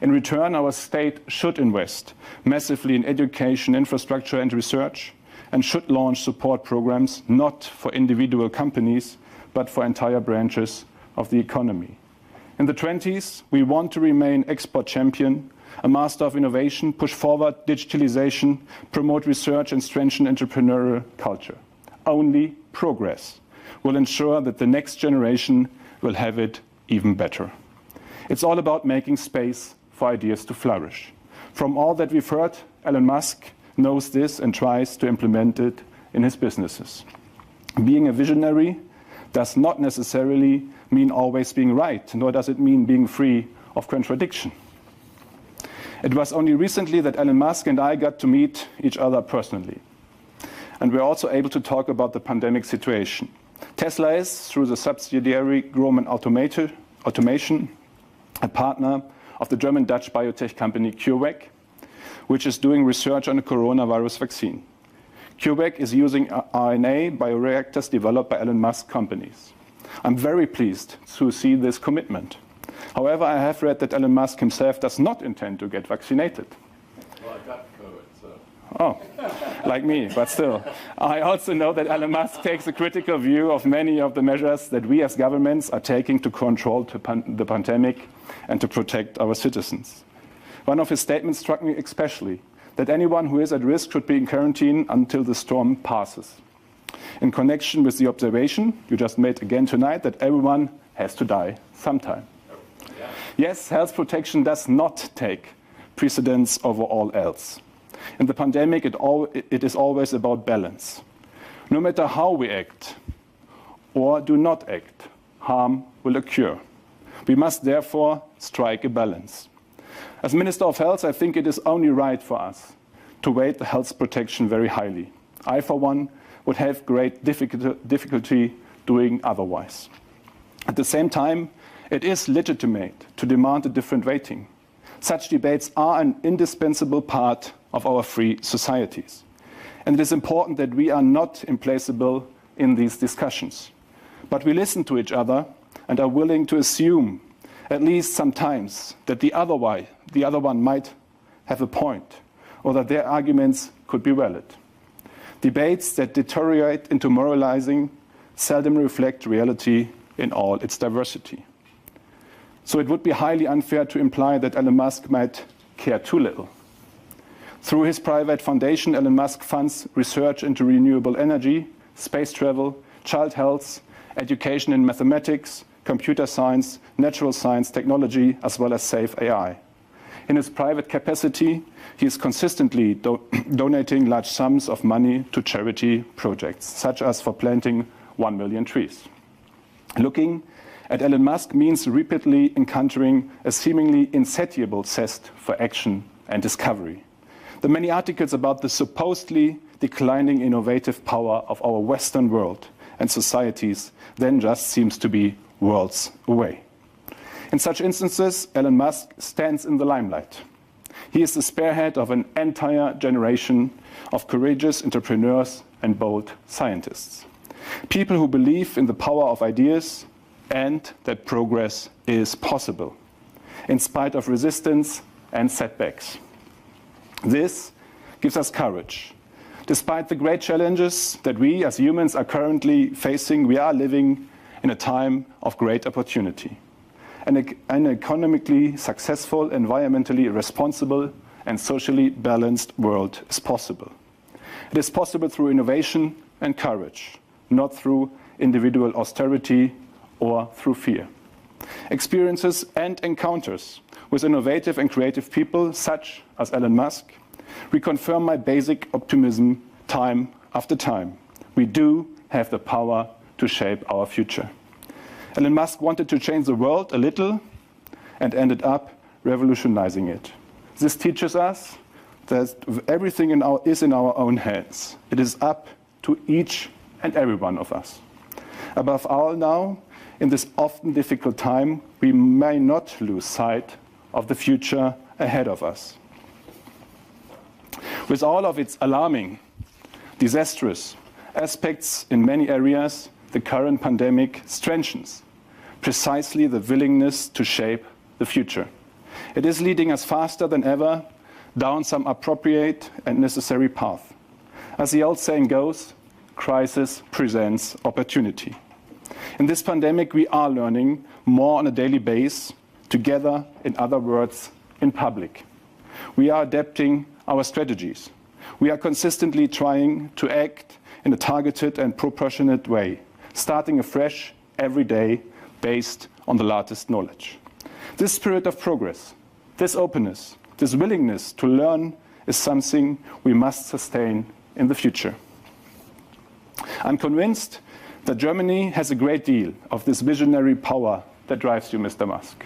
In return, our state should invest massively in education, infrastructure and research, and should launch support programs not for individual companies, but for entire branches of the economy. In the 20s, we want to remain export champion, a master of innovation, push forward digitalization, promote research and strengthen entrepreneurial culture. Only progress will ensure that the next generation will have it even better. It's all about making space for ideas to flourish. From all that we've heard, Elon Musk knows this and tries to implement it in his businesses. Being a visionary does not necessarily mean always being right, nor does it mean being free of contradiction. It was only recently that Elon Musk and I got to meet each other personally. And we're also able to talk about the pandemic situation. Tesla is, through the subsidiary Grohmann Automation, a partner of the German-Dutch biotech company CureVac, which is doing research on a coronavirus vaccine. CureVac is using RNA bioreactors developed by Elon Musk companies. I'm very pleased to see this commitment. However, I have read that Elon Musk himself does not intend to get vaccinated. Well, I got COVID, so. Oh, like me, but still. I also know that Elon Musk takes a critical view of many of the measures that we as governments are taking to control the pandemic and to protect our citizens. One of his statements struck me especially, that anyone who is at risk should be in quarantine until the storm passes. In connection with the observation you just made again tonight that everyone has to die sometime. Yeah. Yes, health protection does not take precedence over all else. In the pandemic, it is always about balance. No matter how we act or do not act, harm will occur. We must therefore strike a balance. As Minister of Health, I think it is only right for us to weight the health protection very highly. I, for one, would have great difficulty doing otherwise. At the same time, it is legitimate to demand a different weighting. Such debates are an indispensable part of our free societies. And it is important that we are not implacable in these discussions. But we listen to each other and are willing to assume, at least sometimes, that the other one might have a point, or that their arguments could be valid. Debates that deteriorate into moralizing seldom reflect reality in all its diversity. So it would be highly unfair to imply that Elon Musk might care too little. Through his private foundation, Elon Musk funds research into renewable energy, space travel, child health, education in mathematics, computer science, natural science, technology, as well as safe AI. In his private capacity, he is consistently donating large sums of money to charity projects, such as for planting 1 million trees. Looking at Elon Musk means repeatedly encountering a seemingly insatiable zest for action and discovery. The many articles about the supposedly declining innovative power of our Western world and societies then just seems to be worlds away. In such instances, Elon Musk stands in the limelight. He is the spearhead of an entire generation of courageous entrepreneurs and bold scientists. People who believe in the power of ideas and that progress is possible, in spite of resistance and setbacks. This gives us courage. Despite the great challenges that we as humans are currently facing, we are living in a time of great opportunity. An economically successful, environmentally responsible, and socially balanced world is possible. It is possible through innovation and courage, not through individual austerity or through fear. Experiences and encounters with innovative and creative people, such as Elon Musk, reconfirm my basic optimism time after time. We do have the power to shape our future. Elon Musk wanted to change the world a little and ended up revolutionizing it. This teaches us that everything is in our own hands. It is up to each and every one of us. Above all now, in this often difficult time, we may not lose sight of the future ahead of us. With all of its alarming, disastrous aspects in many areas, the current pandemic strengthens precisely the willingness to shape the future. It is leading us faster than ever down some appropriate and necessary path. As the old saying goes, crisis presents opportunity. In this pandemic, we are learning more on a daily basis, together, in other words, in public. We are adapting our strategies. We are consistently trying to act in a targeted and proportionate way, starting afresh every day based on the latest knowledge. This spirit of progress, this openness, this willingness to learn is something we must sustain in the future. I'm convinced that Germany has a great deal of this visionary power that drives you, Mr. Musk.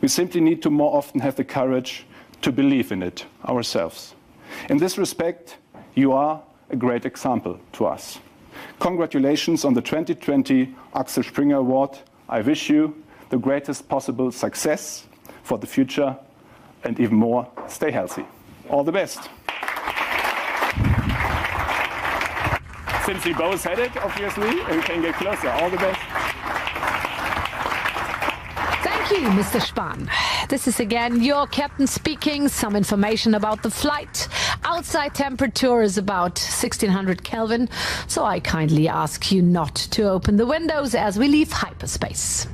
We simply need to more often have the courage to believe in it ourselves. In this respect, you are a great example to us. Congratulations on the 2020 Axel Springer Award. I wish you the greatest possible success for the future, and even more, stay healthy. All the best. Since we both said it, obviously, we can get closer. All the best. Thank you, Mr. Spahn. This is again your captain speaking. Some information about the flight. Outside temperature is about 1600 Kelvin, so I kindly ask you not to open the windows as we leave hyperspace.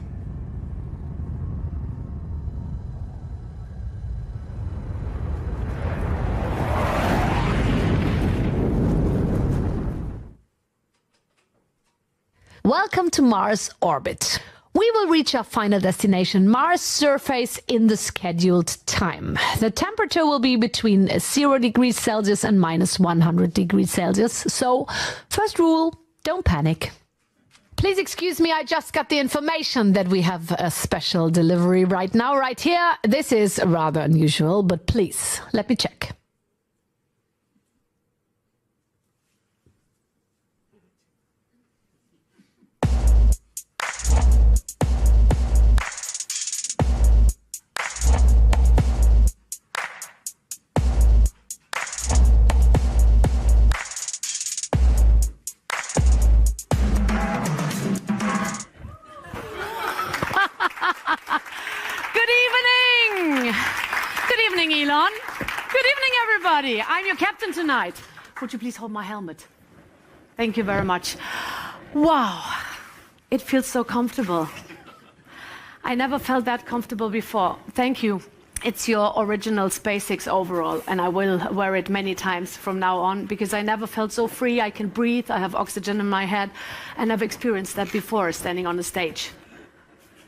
Welcome to Mars orbit. We will reach our final destination, Mars surface, in the scheduled time. The temperature will be between 0 degrees Celsius and minus 100 degrees Celsius. So, first rule, don't panic. Please excuse me, I just got the information that we have a special delivery right now, right here. This is rather unusual, but please, let me check. Elon. Good evening, everybody. I'm your captain tonight. Would you please hold my helmet? Thank you very much. Wow, it feels so comfortable. I never felt that comfortable before. Thank you. It's your original SpaceX overall, and I will wear it many times from now on because I never felt so free. I can breathe, I have oxygen in my head, and I've experienced that before standing on the stage.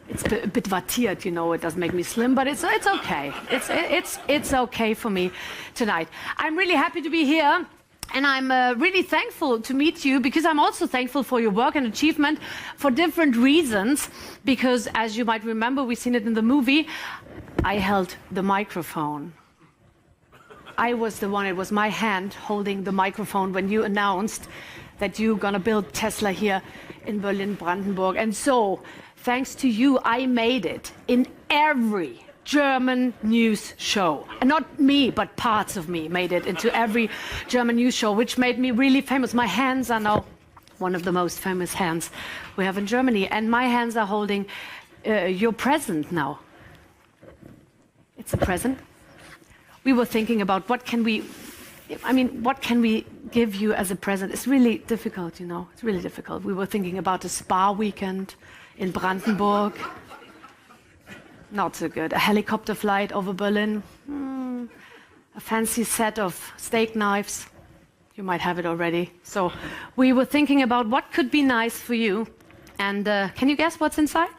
It's a bit vattiert, you know, it does make me slim, but it's okay. It's okay for me tonight. I'm really happy to be here, and I'm really thankful to meet you because I'm also thankful for your work and achievement for different reasons, because as you might remember, we've seen it in the movie, I held the microphone. I was the one, it was my hand holding the microphone when you announced that you're gonna build Tesla here in Berlin-Brandenburg. And so, thanks to you, I made it in every German news show. And not me, but parts of me made it into every German news show, which made me really famous. My hands are now one of the most famous hands we have in Germany. And my hands are holding your present now. It's a present. We were thinking about what can we give you as a present? It's really difficult, you know, it's really difficult. We were thinking about a spa weekend in Brandenburg. Not so good. A helicopter flight over Berlin. A fancy set of steak knives. You might have it already. So we were thinking about what could be nice for you. And can you guess what's inside?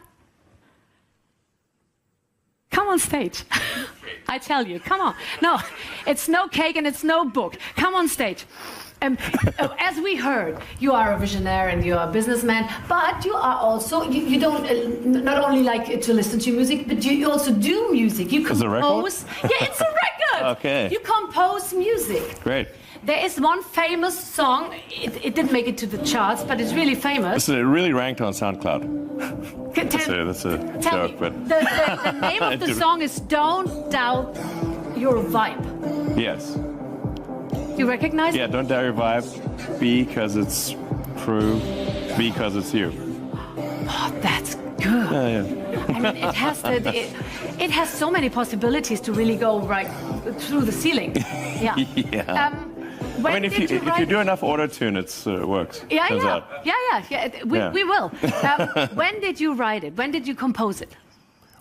Come on stage. I tell you, come on. No, it's no cake and it's no book. Come on stage. As we heard, you are a visionary and you are a businessman, but you are also, you don't not only like to listen to music, but you also do music. You compose. Yeah, it's a record. Okay. You compose music. Great. There is one famous song, it didn't make it to the charts, but it's really famous. It really ranked on SoundCloud. That's a joke, but... The name of the song is Don't Doubt Your Vibe. Yes. You recognize it? Yeah, don't doubt your vibe. Be because it's true. Be because it's you. Oh, that's good. Yeah. I mean, it has so many possibilities to really go right through the ceiling. Yeah. Yeah. I mean, if you do enough auto-tune, it works. Yeah. We will. When did you write it? When did you compose it?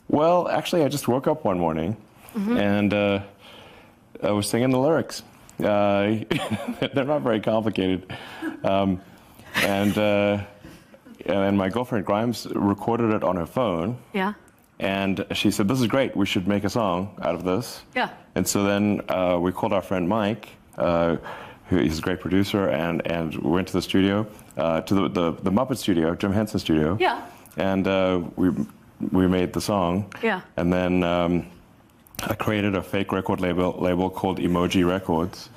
Well, actually, I just woke up one morning and I was singing the lyrics. They're not very complicated. And my girlfriend Grimes recorded it on her phone. Yeah. And she said, "This is great. We should make a song out of this." Yeah. And so then we called our friend Mike, who is a great producer, and we went to the studio, to the Muppet studio, Jim Henson studio. Yeah. And we made the song. Yeah. And then I created a fake record label called Emoji Records.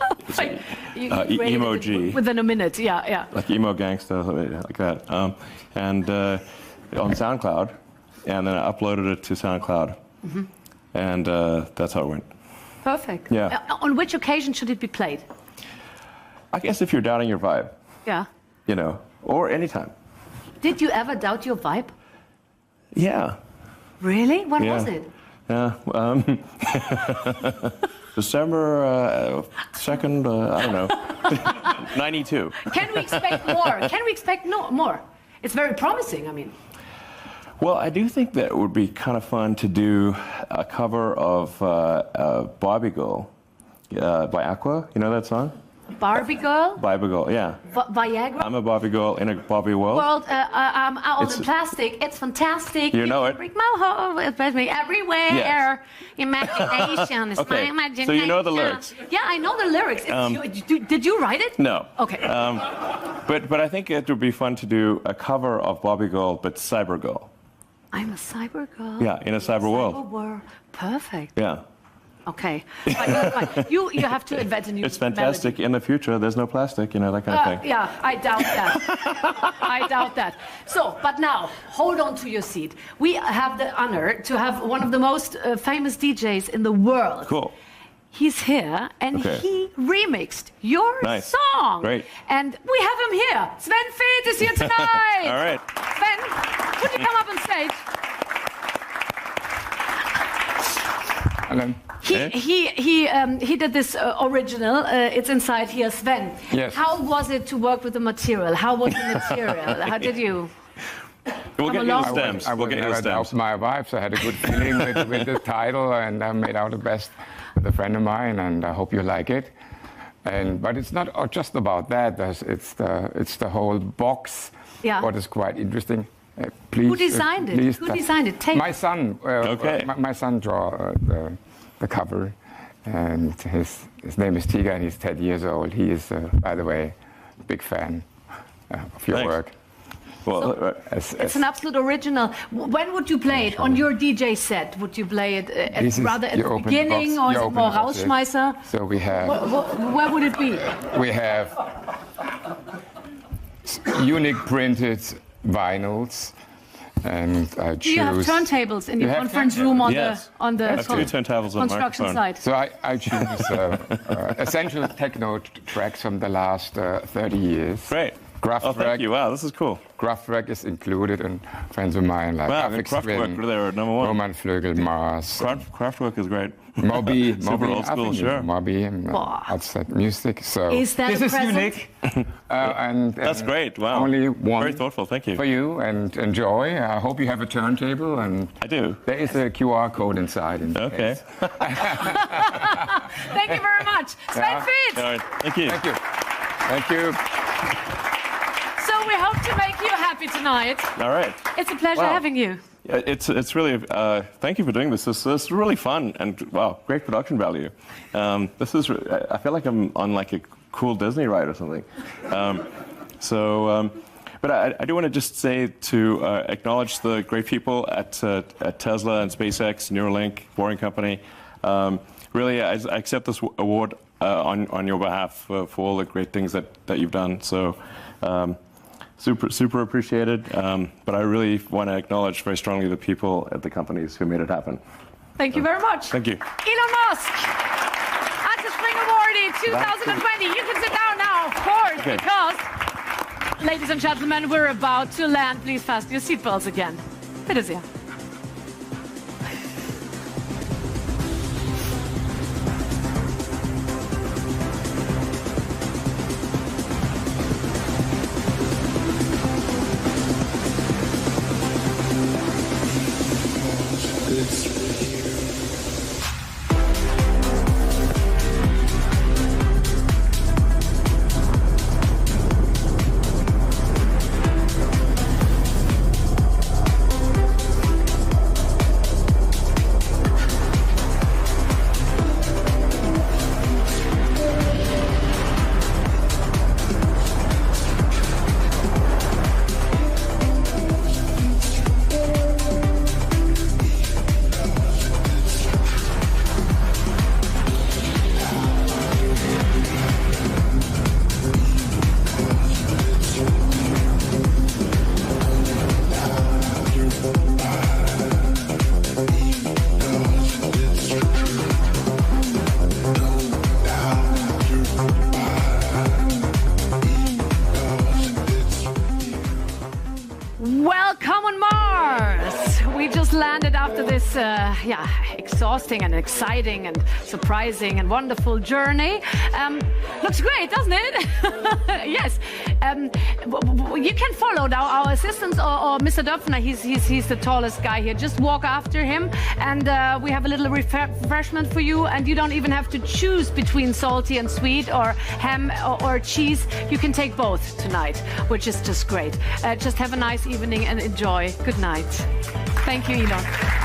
Emoji. Within a minute, yeah. Like emo gangsta, something like that. And on SoundCloud, and then I uploaded it to SoundCloud, and that's how it went. Perfect. Yeah. On which occasion should it be played? I guess if you're doubting your vibe. Yeah. You know, or anytime. Did you ever doubt your vibe? Yeah. Really? When was it? Yeah. December 2nd, I don't know, 92. Can we expect more? Can we expect more? It's very promising, I mean. Well, I do think that it would be kind of fun to do a cover of Barbie Girl by Aqua. You know that song? Barbie girl? Barbie girl, yeah. Viagra? I'm a Barbie girl in a Barbie world. All the plastic. It's fantastic. You know it. Break my heart. It breaks me everywhere. Yes. Imagination. It's Okay, my imagination. so you know the lyrics. Yeah, I know the lyrics. Did you write it? No. Okay. But I think it would be fun to do a cover of Barbie Girl, but Cyber Girl. I'm a cyber girl. Yeah, in a cyber world. Perfect. Yeah. Okay. Fine. You have to invent a new It's fantastic. melody. In the future, there's no plastic, you know, that kind of thing. Yeah, I doubt that. I doubt that. So, but now, hold on to your seat. We have the honor to have one of the most famous DJs in the world. Cool. He's here, and he remixed your song. Great. And we have him here. Sven Feth is here tonight. All right. Sven, would you come up on stage? Hello. He did this original. It's inside here, Sven. Yes. How was it to work with the material? How was the material? How did you? We'll get you the stems. I We'll would get you the never doubt stems. my wife, so I had a good feeling with the title, and I made out the best with a friend of mine, and I hope you like it. But it's not just about that. It's the whole box. Yeah. What is quite interesting. Please. Who designed it? Please, Who designed it? My son. My son draw the cover, and his name is Tiga, and he's 10 years old. He is, by the way, a big fan of your work. Well, it's an absolute original. When would you play it? On your DJ set? Would you play it rather at the beginning, or is it more Rausschmeißer? So we have... Where would it be? We have unique printed vinyls, and I choose... Do you have turntables in your conference room on the construction site? So I choose essential techno tracks from the last 30 years. Great. Kraftwerk. Thank you. Wow, this is cool. Kraftwerk is included, and friends of mine like Kraftwerk, they're number one. Roman Flügel, Mars. Kraftwerk is great. Moby, Super old school, sure. Moby, and outside music. So is that this is present? unique. And that's great. Wow. Only one. Very thoughtful. Thank you. For you, and enjoy. I hope you have a turntable, and I do. There is a QR code inside. Okay. Thank you very much, Sven Feth. All right. Thank you. Thank you. Thank you. So we hope to make you happy tonight. All right. It's a pleasure having you. Yeah, it's really. Thank you for doing this. This is really fun and wow, great production value. This is. I feel like I'm on like a cool Disney ride or something. But I do want to just say to acknowledge the great people at Tesla and SpaceX, Neuralink, Boring Company. Really, I accept this award on your behalf for all the great things that you've done. So. Super appreciated, but I really want to acknowledge very strongly the people at the companies who made it happen. Thank you very much. Thank you. Elon Musk, Axel Springer Awardee 2020. You can sit down now, of course, because, ladies and gentlemen, we're about to land. Please fasten your seatbelts again. Bitte sehr. We just landed after this, exhausting and exciting and surprising and wonderful journey. Looks great, doesn't it? Yes. You can follow now our assistants or Mr. Döpfner. He's the tallest guy here. Just walk after him, and we have a little refreshment for you. And you don't even have to choose between salty and sweet, or ham or cheese. You can take both tonight, which is just great. Just have a nice evening and enjoy. Good night. Thank you, Elon.